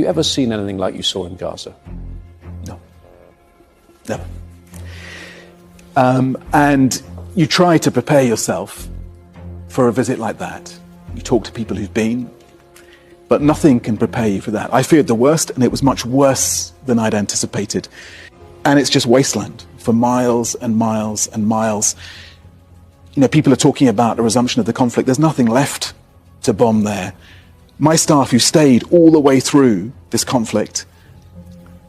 you ever seen anything like you saw in Gaza? No. Never. And you try to prepare yourself for a visit like that. You talk to people who've been, but nothing can prepare you for that. I feared the worst, and it was much worse than I'd anticipated. And it's just wasteland for miles and miles and miles. You know, people are talking about a resumption of the conflict. There's nothing left to bomb there. My staff, who stayed all the way through this conflict,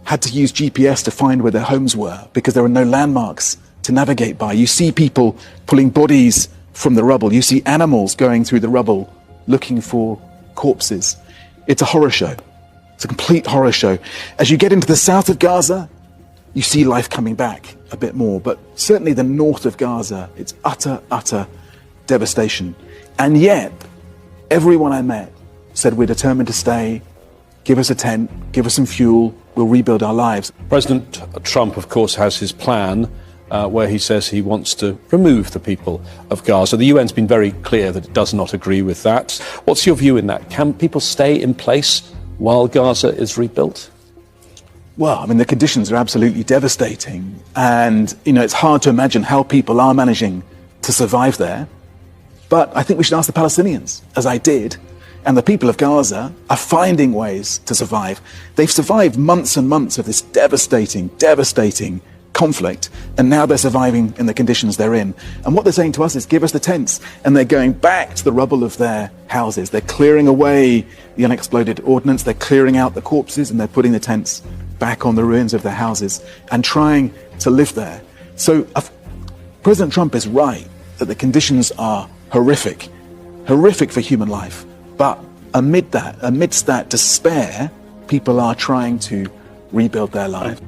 had to use GPS to find where their homes were because there were no landmarks to navigate by. You see people pulling bodies from the rubble. You see animals going through the rubble looking for corpses. It's a horror show. It's a complete horror show. As you get into the south of Gaza, you see life coming back a bit more. But certainly the north of Gaza, it's utter devastation. And yet, everyone I met said, we're determined to stay, give us a tent, give us some fuel, we'll rebuild our lives. President Trump, of course, has his plan where he says he wants to remove the people of Gaza. The UN's been very clear that it does not agree with that. What's your view in that? Can people stay in place while Gaza is rebuilt? Well, I mean, the conditions are absolutely devastating. And, you know, it's hard to imagine how people are managing to survive there. But I think we should ask the Palestinians, as I did. And the people of Gaza are finding ways to survive. They've survived months and months of this devastating conflict, and now they're surviving in the conditions they're in. And what they're saying to us is, give us the tents. And they're going back to the rubble of their houses. They're clearing away the unexploded ordnance, they're clearing out the corpses, and they're putting the tents back on the ruins of their houses and trying to live there. So President Trump is right that the conditions are horrific for human life. But amidst that despair, people are trying to rebuild their lives.